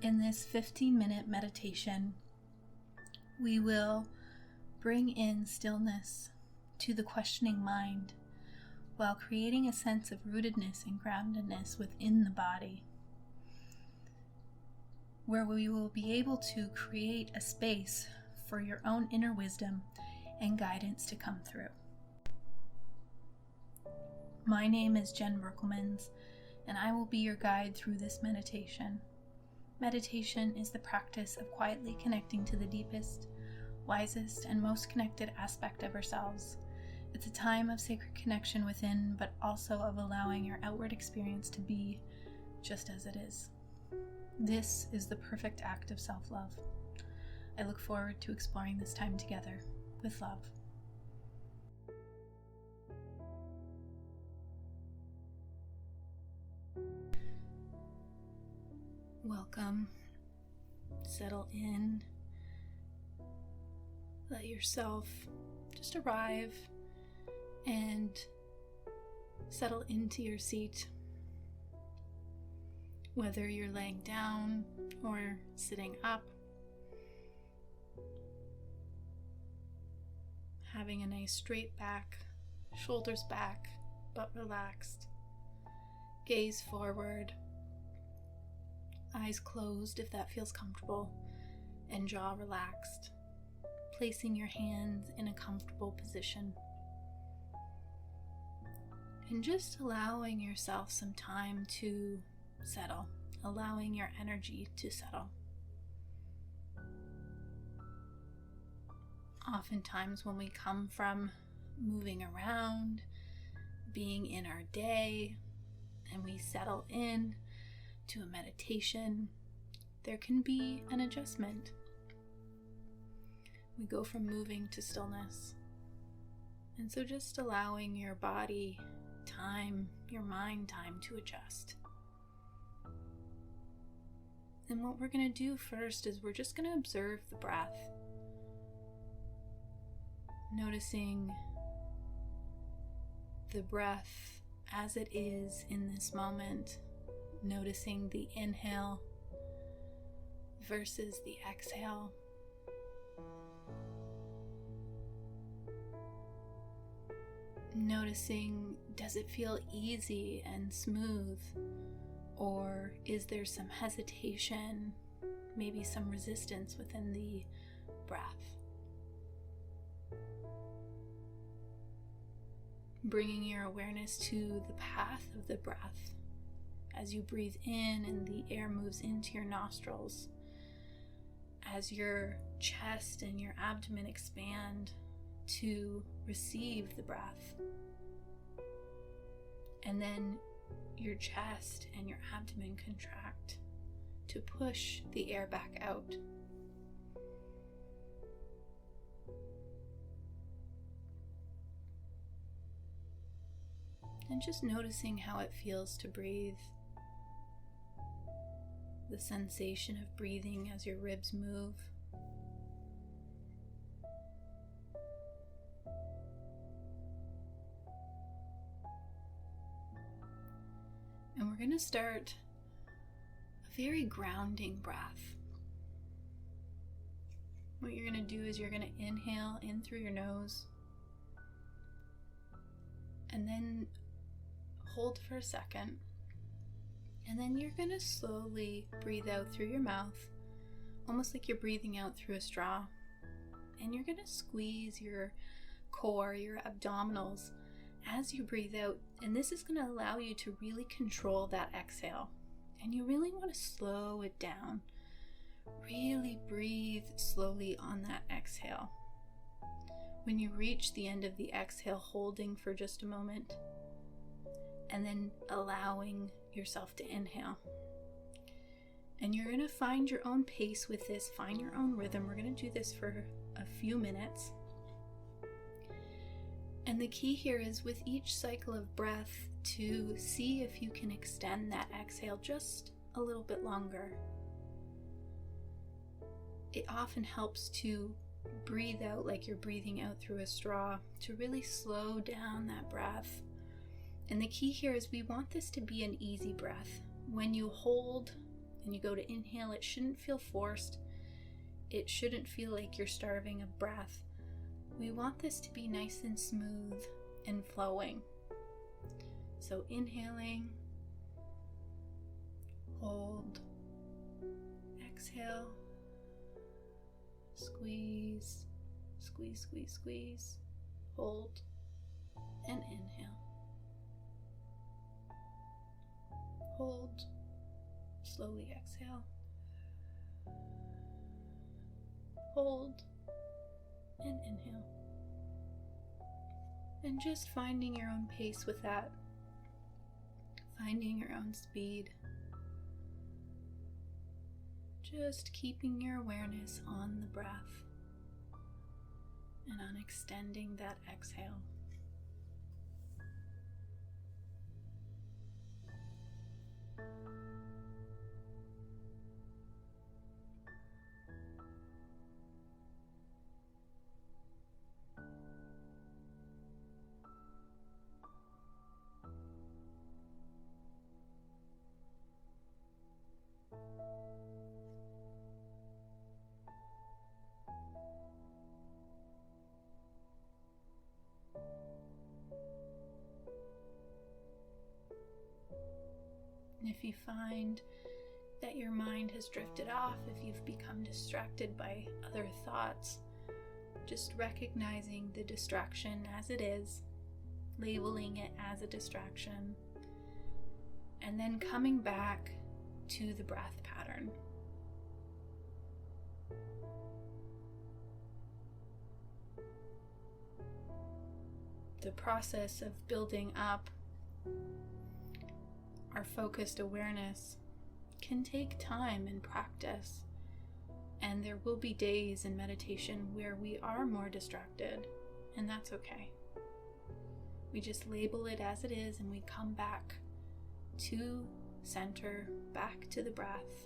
In this 15-minute meditation, we will bring in stillness to the questioning mind while creating a sense of rootedness and groundedness within the body, where we will be able to create a space for your own inner wisdom and guidance to come through. My name is Jenn Berkelmans, and I will be your guide through this meditation. Meditation is the practice of quietly connecting to the deepest, wisest, and most connected aspect of ourselves. It's a time of sacred connection within, but also of allowing your outward experience to be just as it is. This is the perfect act of self-love. I look forward to exploring this time together with love. Welcome. Settle in. Let yourself just arrive and settle into your seat. Whether you're laying down or sitting up, having a nice straight back, shoulders back, butt relaxed, gaze forward, eyes closed if that feels comfortable, and jaw relaxed, placing your hands in a comfortable position. And just allowing yourself some time to settle, allowing your energy to settle. Oftentimes when we come from moving around, being in our day, and we settle in to a meditation, there can be an adjustment. We go from moving to stillness. And so just allowing your body time, your mind time to adjust. And what we're going to do first is we're just going to observe the breath. Noticing the breath as it is in this moment. Noticing the inhale versus the exhale. Noticing, does it feel easy and smooth, or is there some hesitation, maybe some resistance within the breath? Bringing your awareness to the path of the breath as you breathe in and the air moves into your nostrils, as your chest and your abdomen expand to receive the breath, and then your chest and your abdomen contract to push the air back out. And just noticing how it feels to breathe. The sensation of breathing as your ribs move. And we're going to start a very grounding breath. What you're going to do is you're going to inhale in through your nose, and then hold for a second. And then you're going to slowly breathe out through your mouth, almost like you're breathing out through a straw. And you're going to squeeze your core, your abdominals, as you breathe out. And this is going to allow you to really control that exhale. And you really want to slow it down. Really breathe slowly on that exhale. When you reach the end of the exhale, holding for just a moment, and then allowing yourself to inhale. And you're going to find your own pace with this, find your own rhythm. We're going to do this for a few minutes. And the key here is with each cycle of breath to see if you can extend that exhale just a little bit longer. It often helps to breathe out like you're breathing out through a straw, to really slow down that breath. And the key here is we want this to be an easy breath. When you hold and you go to inhale, it shouldn't feel forced. It shouldn't feel like you're starving of breath. We want this to be nice and smooth and flowing. So inhaling, hold, exhale, squeeze, squeeze, squeeze, squeeze, hold, and inhale. Hold, slowly exhale. Hold, and inhale. And just finding your own pace with that. Finding your own speed. Just keeping your awareness on the breath and on extending that exhale. And if you find that your mind has drifted off, if you've become distracted by other thoughts, just recognizing the distraction as it is, labeling it as a distraction, and then coming back to the breath pattern. The process of building up our focused awareness can take time and practice, and there will be days in meditation where we are more distracted, and that's okay. We just label it as it is and we come back to center, back to the breath.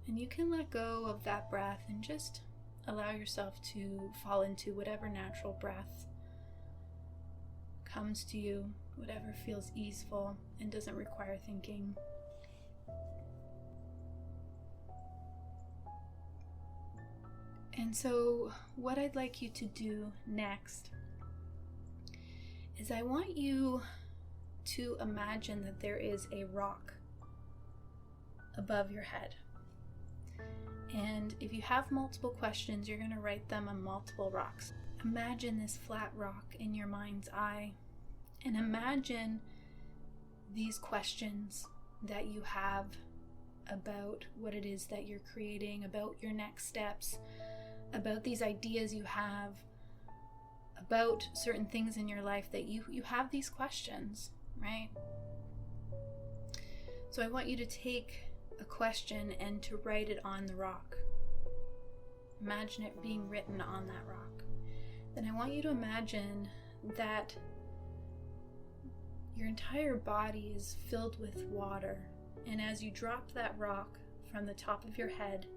And you can let go of that breath and just allow yourself to fall into whatever natural breath comes to you, whatever feels easeful and doesn't require thinking. And so what I'd like you to do next is I want you to imagine that there is a rock above your head. And if you have multiple questions, you're going to write them on multiple rocks. Imagine this flat rock in your mind's eye, and imagine these questions that you have about what it is that you're creating, about your next steps, about these ideas you have, about certain things in your life that you have these questions, right? So I want you to take a question and to write it on the rock. Imagine it being written on that rock. Then I want you to imagine that your entire body is filled with water, and as you drop that rock from the top of your head,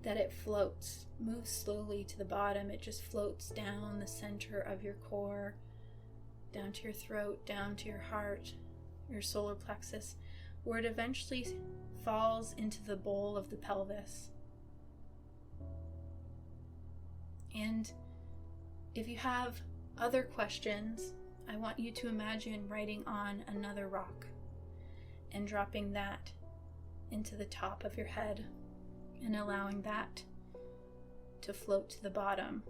that it floats, moves slowly to the bottom. It just floats down the center of your core, down to your throat, down to your heart, your solar plexus, where it eventually falls into the bowl of the pelvis. And if you have other questions, I want you to imagine writing on another rock and dropping that into the top of your head and allowing that to float to the bottom.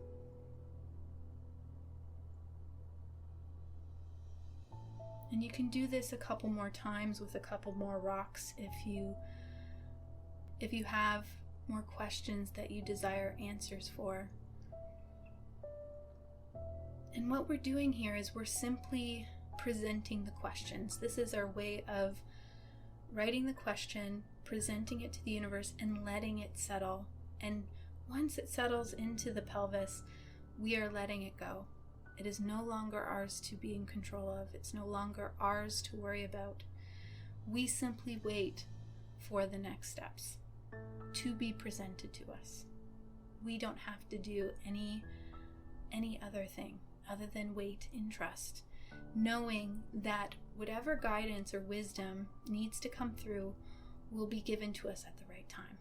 And you can do this a couple more times with a couple more rocks if you have more questions that you desire answers for. And what we're doing here is we're simply presenting the questions. This is our way of writing the question, presenting it to the universe, and letting it settle. And once it settles into the pelvis, we are letting it go. It is no longer ours to be in control of. It's no longer ours to worry about. We simply wait for the next steps to be presented to us. We don't have to do any other thing other than wait in trust, knowing that whatever guidance or wisdom needs to come through will be given to us at the right time.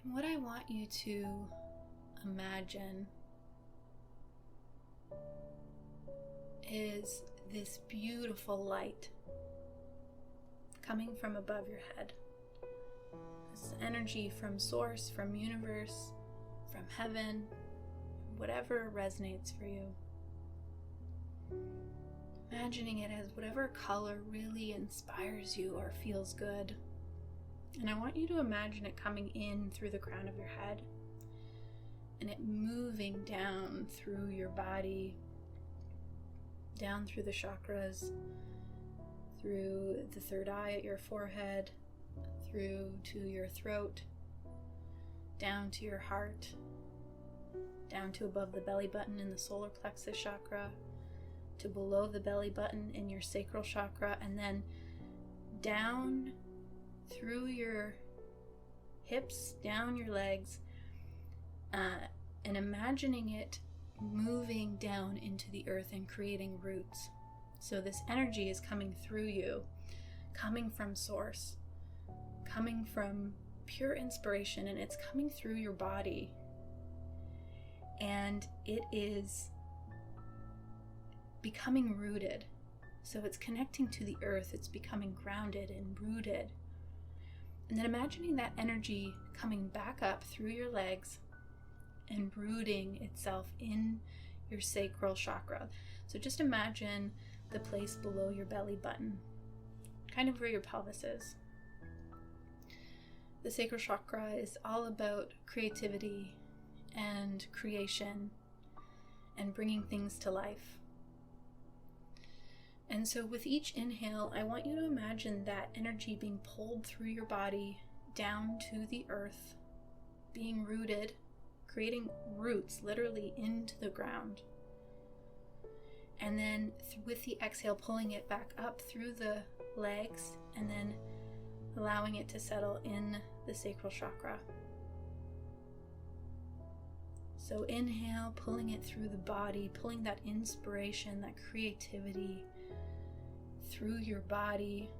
And what I want you to imagine is this beautiful light coming from above your head. This energy from source, from universe, from heaven, whatever resonates for you. Imagining it as whatever color really inspires you or feels good. And I want you to imagine it coming in through the crown of your head and it moving down through your body, down through the chakras, through the third eye at your forehead, through to your throat, down to your heart, down to above the belly button in the solar plexus chakra, to below the belly button in your sacral chakra, and then down through your hips, down your legs, and imagining it moving down into the earth and creating roots. So this energy is coming through you, coming from source, coming from pure inspiration, and it's coming through your body. And it is becoming rooted. So it's connecting to the earth, it's becoming grounded and rooted. And then imagining that energy coming back up through your legs and rooting itself in your sacral chakra. So just imagine the place below your belly button, kind of where your pelvis is. The sacral chakra is all about creativity and creation and bringing things to life. And so with each inhale, I want you to imagine that energy being pulled through your body down to the earth, being rooted, creating roots literally into the ground. And then with the exhale, pulling it back up through the legs and then allowing it to settle in the sacral chakra. So inhale, pulling it through the body, pulling that inspiration, that creativity through your body,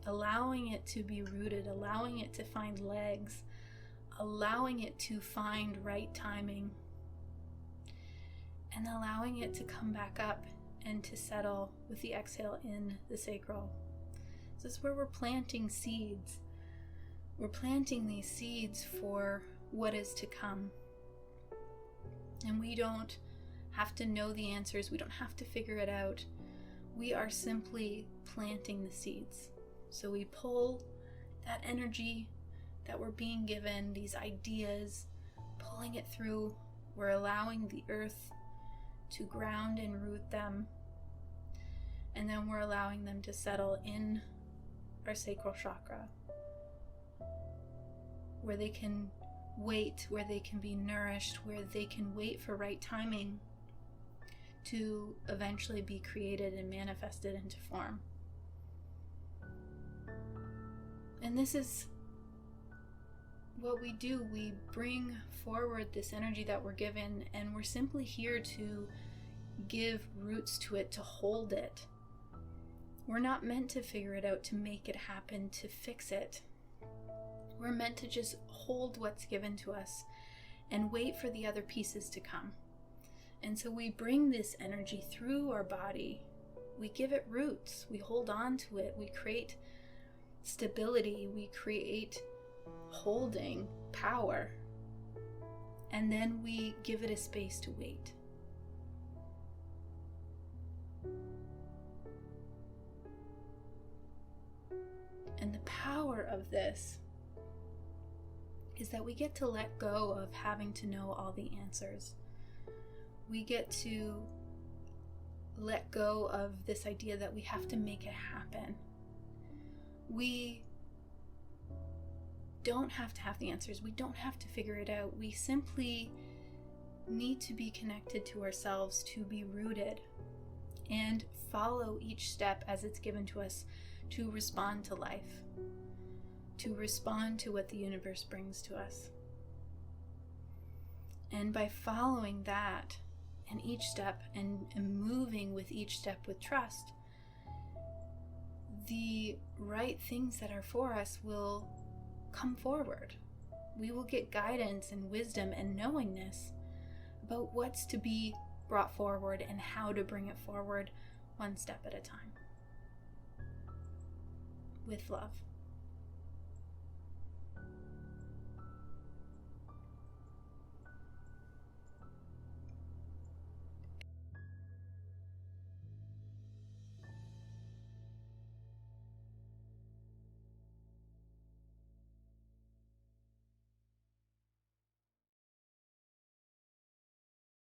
allowing it to be rooted, allowing it to find legs, allowing it to find right timing, and allowing it to come back up and to settle with the exhale in the sacral. This is where we're planting seeds. We're planting these seeds for what is to come. And we don't have to know the answers. We don't have to figure it out. We are simply planting the seeds. So we pull that energy that we're being given, these ideas, pulling it through. We're allowing the earth to ground and root them. And then we're allowing them to settle in our sacral chakra, where they can wait, where they can be nourished, where they can wait for right timing to eventually be created and manifested into form. And this is what we do. We bring forward this energy that we're given, and we're simply here to give roots to it, to hold it. We're not meant to figure it out, to make it happen, to fix it. We're meant to just hold what's given to us and wait for the other pieces to come. And so we bring this energy through our body. We give it roots. We hold on to it. We create stability. We create holding power. And then we give it a space to wait. And the power of this is that we get to let go of having to know all the answers. We get to let go of this idea that we have to make it happen. We don't have to have the answers. We don't have to figure it out. We simply need to be connected to ourselves, to be rooted, and follow each step as it's given to us to respond to life, to respond to what the universe brings to us. And by following that, and each step and moving with each step with trust, the right things that are for us will come forward. We will get guidance and wisdom and knowingness about what's to be brought forward and how to bring it forward one step at a time. With love.